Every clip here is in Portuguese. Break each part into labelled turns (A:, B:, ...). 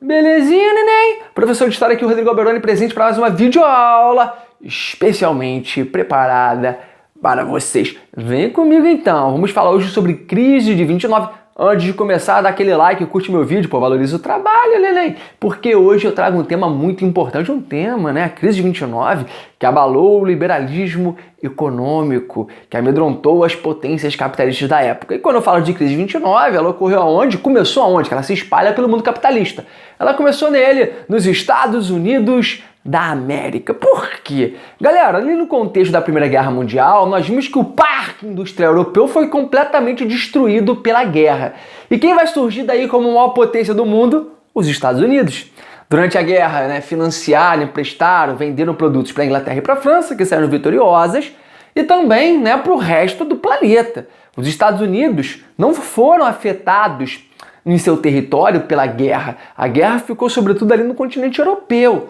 A: Belezinha, neném? Professor de História aqui, o Rodrigo Alberoni, presente para mais uma videoaula especialmente preparada para vocês. Vem comigo então, vamos falar hoje sobre crise de 29. Antes de começar, dá aquele like, curte meu vídeo, pô, valoriza o trabalho, neném. Porque hoje eu trago um tema muito importante, a crise de 29, que abalou o liberalismo econômico, que amedrontou as potências capitalistas da época. E quando eu falo de crise de 29, ela ocorreu aonde? Começou aonde? Que ela se espalha pelo mundo capitalista. Ela começou nele, nos Estados Unidos da América. Por quê? Galera, ali no contexto da Primeira Guerra Mundial, nós vimos que o parque industrial europeu foi completamente destruído pela guerra. E quem vai surgir daí como a maior potência do mundo? Os Estados Unidos. Durante a guerra, financiaram, emprestaram, venderam produtos para a Inglaterra e para a França, que saíram vitoriosas, e também para o resto do planeta. Os Estados Unidos não foram afetados em seu território pela guerra. A guerra ficou sobretudo ali no continente europeu.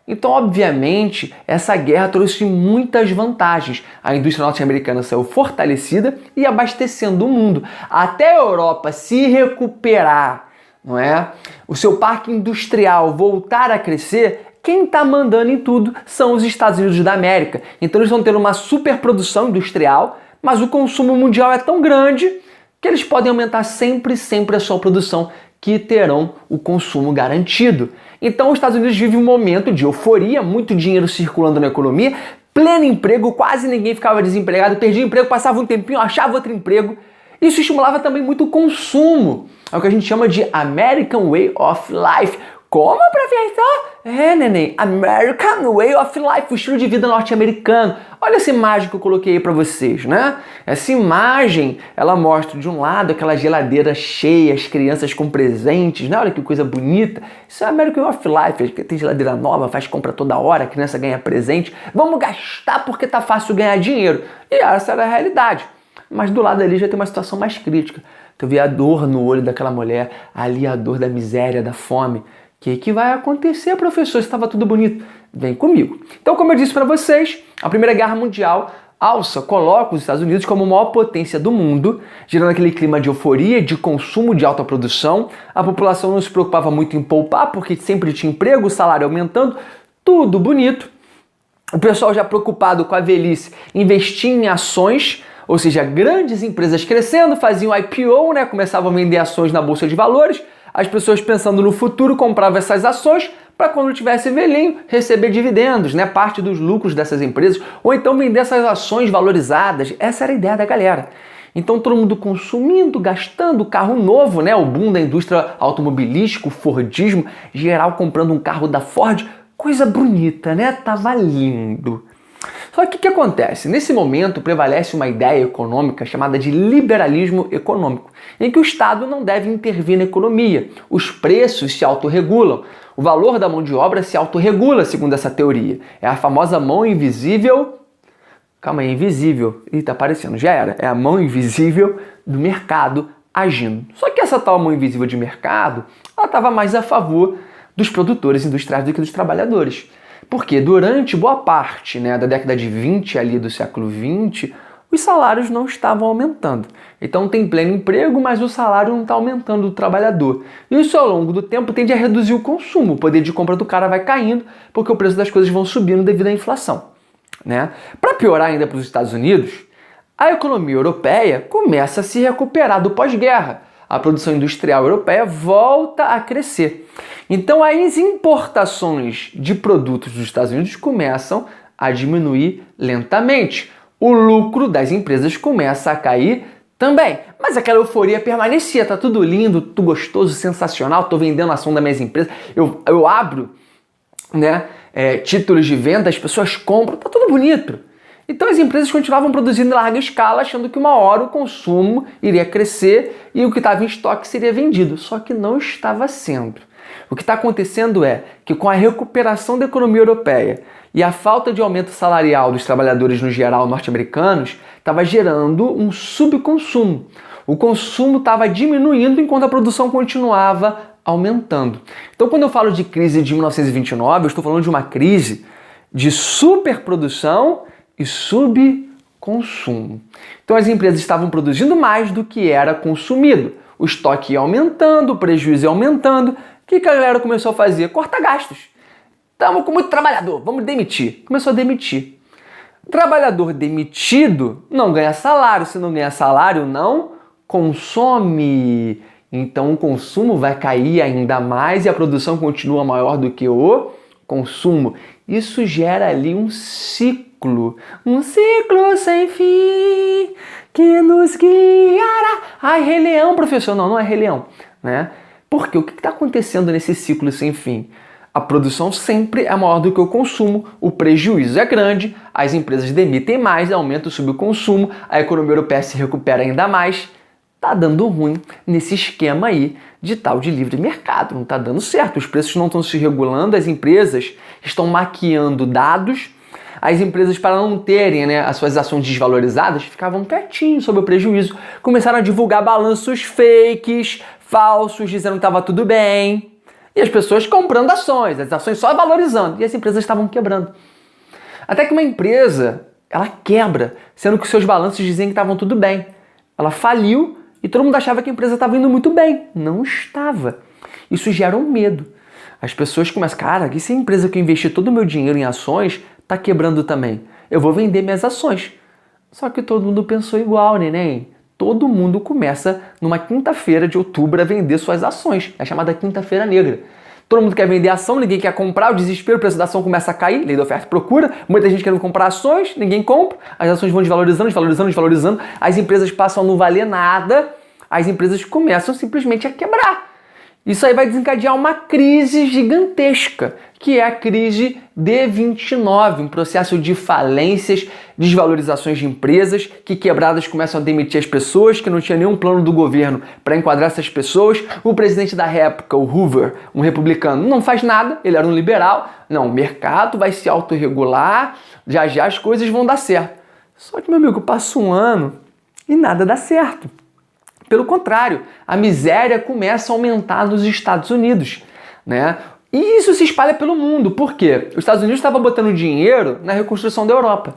A: Então, obviamente, essa guerra trouxe muitas vantagens. A indústria norte-americana saiu fortalecida e abastecendo o mundo. Até a Europa se recuperar, não é? O seu parque industrial voltar a crescer, quem está mandando em tudo são os Estados Unidos da América. Então eles vão ter uma superprodução industrial, mas o consumo mundial é tão grande que eles podem aumentar sempre a sua produção, que terão o consumo garantido. Então os Estados Unidos vivem um momento de euforia, muito dinheiro circulando na economia, pleno emprego, quase ninguém ficava desempregado, perdia emprego, passava um tempinho, achava outro emprego. Isso estimulava também muito o consumo. É o que a gente chama de American Way of Life. Como, professor? Neném, American Way of Life, o estilo de vida norte-americano. Olha essa imagem que eu coloquei aí pra vocês, né? Essa imagem, ela mostra de um lado aquela geladeira cheia, as crianças com presentes, né? Olha que coisa bonita. Isso é American Way of Life, tem geladeira nova, faz compra toda hora, a criança ganha presente. Vamos gastar porque tá fácil ganhar dinheiro. E essa era a realidade. Mas do lado ali já tem uma situação mais crítica. Tu vê a dor no olho daquela mulher, ali a dor da miséria, da fome. O que vai acontecer, professor? Estava tudo bonito. Vem comigo. Então, como eu disse para vocês, a Primeira Guerra Mundial coloca os Estados Unidos como a maior potência do mundo, gerando aquele clima de euforia, de consumo, de alta produção. A população não se preocupava muito em poupar, porque sempre tinha emprego, o salário aumentando, tudo bonito. O pessoal já preocupado com a velhice investia em ações, ou seja, grandes empresas crescendo, faziam IPO, começavam a vender ações na Bolsa de Valores. As pessoas pensando no futuro compravam essas ações para quando tivesse velhinho receber dividendos, parte dos lucros dessas empresas, ou então vender essas ações valorizadas. Essa era a ideia da galera. Então todo mundo consumindo, gastando carro novo, o boom da indústria automobilística, o Fordismo, geral comprando um carro da Ford, coisa bonita, Tava lindo. Só que o que acontece? Nesse momento prevalece uma ideia econômica chamada de liberalismo econômico, em que o Estado não deve intervir na economia. Os preços se autorregulam. O valor da mão de obra se autorregula, segundo essa teoria. É a famosa mão invisível... Calma aí, invisível. Ih, tá aparecendo, já era. É a mão invisível do mercado agindo. Só que essa tal mão invisível de mercado, ela estava mais a favor dos produtores industriais do que dos trabalhadores. Porque durante boa parte da década de 20 ali do século 20, os salários não estavam aumentando. Então tem pleno emprego, mas o salário não está aumentando do trabalhador. Isso ao longo do tempo tende a reduzir o consumo, o poder de compra do cara vai caindo, porque o preço das coisas vão subindo devido à inflação. Para piorar ainda para os Estados Unidos, a economia europeia começa a se recuperar do pós-guerra. A produção industrial europeia volta a crescer. Então as importações de produtos dos Estados Unidos começam a diminuir lentamente. O lucro das empresas começa a cair também. Mas aquela euforia permanecia, tá tudo lindo, tudo gostoso, sensacional, tô vendendo a ação das minhas empresas, eu abro títulos de venda, as pessoas compram, tá tudo bonito. Então as empresas continuavam produzindo em larga escala, achando que uma hora o consumo iria crescer e o que estava em estoque seria vendido. Só que não estava sendo. O que está acontecendo é que com a recuperação da economia europeia e a falta de aumento salarial dos trabalhadores no geral norte-americanos, estava gerando um subconsumo. O consumo estava diminuindo enquanto a produção continuava aumentando. Então quando eu falo de crise de 1929, eu estou falando de uma crise de superprodução e subconsumo. Então as empresas estavam produzindo mais do que era consumido. O estoque ia aumentando, o prejuízo ia aumentando que a galera começou a fazer? Cortar gastos. Estamos com muito trabalhador, vamos demitir. Começou a demitir. Trabalhador demitido não ganha salário. Se não ganha salário, não consome. Então o consumo vai cair ainda mais e a produção continua maior do que o consumo. Isso gera ali um ciclo sem fim que nos guiará. Ai, Rei Leão, professor. Não, não é Rei Leão, né? Porque o que está acontecendo nesse ciclo sem fim? A produção sempre é maior do que o consumo, o prejuízo é grande, as empresas demitem mais, aumenta o subconsumo, a economia europeia se recupera ainda mais. Tá dando ruim nesse esquema aí de tal de livre mercado, não tá dando certo. Os preços não estão se regulando, as empresas estão maquiando dados, as empresas, para não terem, né, as suas ações desvalorizadas, ficavam quietinhos sobre o prejuízo, começaram a divulgar balanços fakes, falsos, dizendo que estava tudo bem. E as pessoas comprando ações, as ações só valorizando, e as empresas estavam quebrando. Até que uma empresa, ela quebra, sendo que seus balanços diziam que estavam tudo bem. Ela faliu e todo mundo achava que a empresa estava indo muito bem. Não estava. Isso gera um medo. As pessoas começam, cara, e se a empresa que eu investi todo o meu dinheiro em ações está quebrando também? Eu vou vender minhas ações. Só que todo mundo pensou igual, neném. Todo mundo começa numa quinta-feira de outubro a vender suas ações. É chamada quinta-feira negra. Todo mundo quer vender ação, ninguém quer comprar, o desespero, o preço da ação começa a cair, lei da oferta e procura, muita gente querendo comprar ações, ninguém compra, as ações vão desvalorizando, as empresas passam a não valer nada, as empresas começam simplesmente a quebrar. Isso aí vai desencadear uma crise gigantesca, que é a crise D29, um processo de falências, desvalorizações de empresas, que quebradas começam a demitir as pessoas, que não tinha nenhum plano do governo para enquadrar essas pessoas. O presidente da época, o Hoover, um republicano, não faz nada, ele era um liberal. Não, o mercado vai se autorregular, já já as coisas vão dar certo. Só que, meu amigo, passa um ano e nada dá certo. Pelo contrário, a miséria começa a aumentar nos Estados Unidos, né? E isso se espalha pelo mundo. Por quê? Os Estados Unidos estavam botando dinheiro na reconstrução da Europa.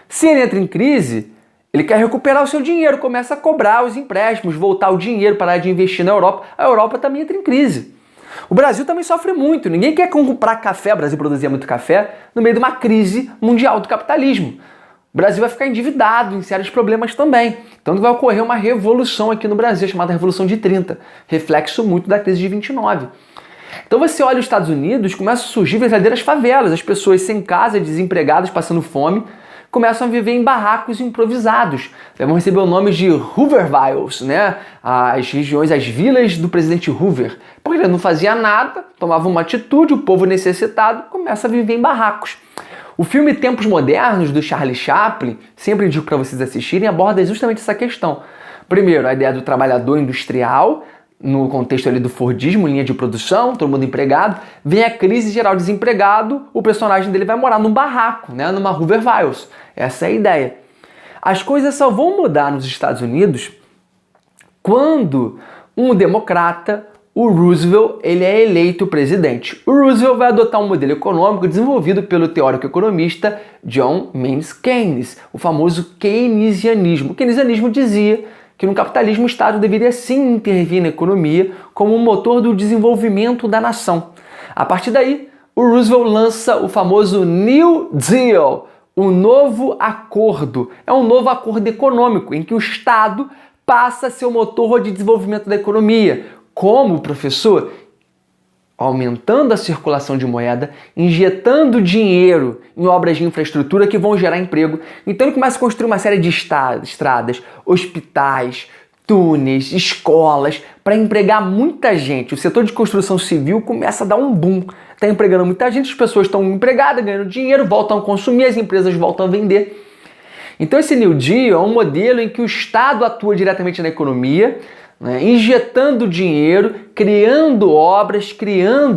A: Se ele entra em crise, ele quer recuperar o seu dinheiro, começa a cobrar os empréstimos, voltar o dinheiro, parar de investir na Europa. A Europa também entra em crise. O Brasil também sofre muito. Ninguém quer comprar café, o Brasil produzia muito café, no meio de uma crise mundial do capitalismo. O Brasil vai ficar endividado, em sérios problemas também. Então vai ocorrer uma revolução aqui no Brasil, chamada Revolução de 30, reflexo muito da crise de 29. Então você olha os Estados Unidos, começam a surgir verdadeiras favelas, as pessoas sem casa, desempregadas, passando fome, começam a viver em barracos improvisados. Vão receber o nome de Hoovervilles, né? As regiões, as vilas do presidente Hoover. Porque ele não fazia nada, tomava uma atitude, o povo necessitado começa a viver em barracos. O filme Tempos Modernos, do Charlie Chaplin, sempre indico para vocês assistirem, aborda justamente essa questão. Primeiro, a ideia do trabalhador industrial, no contexto ali do Fordismo, linha de produção, todo mundo empregado. Vem a crise geral, desempregado, o personagem dele vai morar num barraco, né, numa Hoovervilles. Essa é a ideia. As coisas só vão mudar nos Estados Unidos quando um democrata, o Roosevelt, ele é eleito presidente. O Roosevelt vai adotar um modelo econômico desenvolvido pelo teórico economista John Maynard Keynes, o famoso keynesianismo. O keynesianismo dizia que no capitalismo o Estado deveria sim intervir na economia como um motor do desenvolvimento da nação. A partir daí, o Roosevelt lança o famoso New Deal, o novo acordo. É um novo acordo econômico em que o Estado passa a ser o motor de desenvolvimento da economia. Como, professor? Aumentando a circulação de moeda, injetando dinheiro em obras de infraestrutura que vão gerar emprego. Então ele começa a construir uma série de estradas, hospitais, túneis, escolas, para empregar muita gente. O setor de construção civil começa a dar um boom. Está empregando muita gente, as pessoas estão empregadas, ganhando dinheiro, voltam a consumir, as empresas voltam a vender. Então esse New Deal é um modelo em que o Estado atua diretamente na economia, né, injetando dinheiro, criando obras,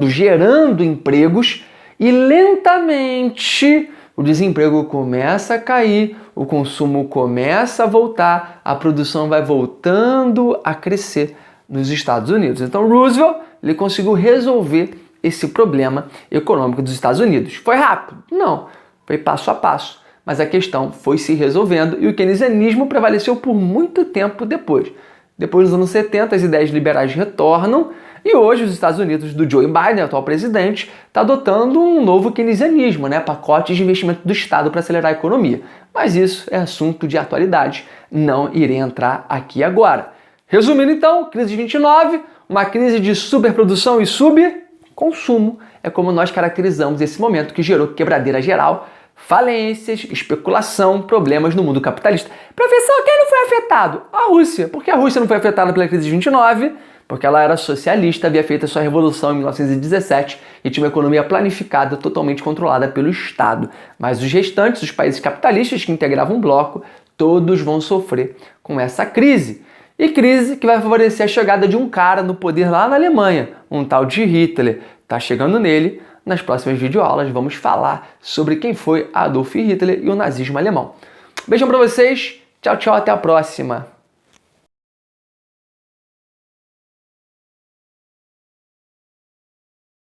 A: gerando empregos, e lentamente o desemprego começa a cair, o consumo começa a voltar, a produção vai voltando a crescer nos Estados Unidos. Então Roosevelt, ele conseguiu resolver esse problema econômico dos Estados Unidos. Foi rápido? Não, foi passo a passo, mas a questão foi se resolvendo e o keynesianismo prevaleceu por muito tempo depois. Depois dos anos 70, as ideias liberais retornam E hoje os Estados Unidos do Joe Biden, atual presidente, está adotando um novo keynesianismo, pacotes de investimento do Estado para acelerar a economia. Mas isso é assunto de atualidade, não irei entrar aqui agora. Resumindo então, crise de 29, uma crise de superprodução e subconsumo. É como nós caracterizamos esse momento que gerou quebradeira geral, falências, especulação, problemas no mundo capitalista. Professor, quem não foi afetado? A Rússia. Por que a Rússia não foi afetada pela crise de 29? Porque ela era socialista, havia feito a sua revolução em 1917 e tinha uma economia planificada, totalmente controlada pelo Estado. Mas os restantes, os países capitalistas que integravam o bloco, todos vão sofrer com essa crise. E crise que vai favorecer a chegada de um cara no poder lá na Alemanha, um tal de Hitler. Tá chegando nele. Nas próximas videoaulas vamos falar sobre quem foi Adolf Hitler e o nazismo alemão. Beijão pra vocês, tchau, tchau, até a próxima!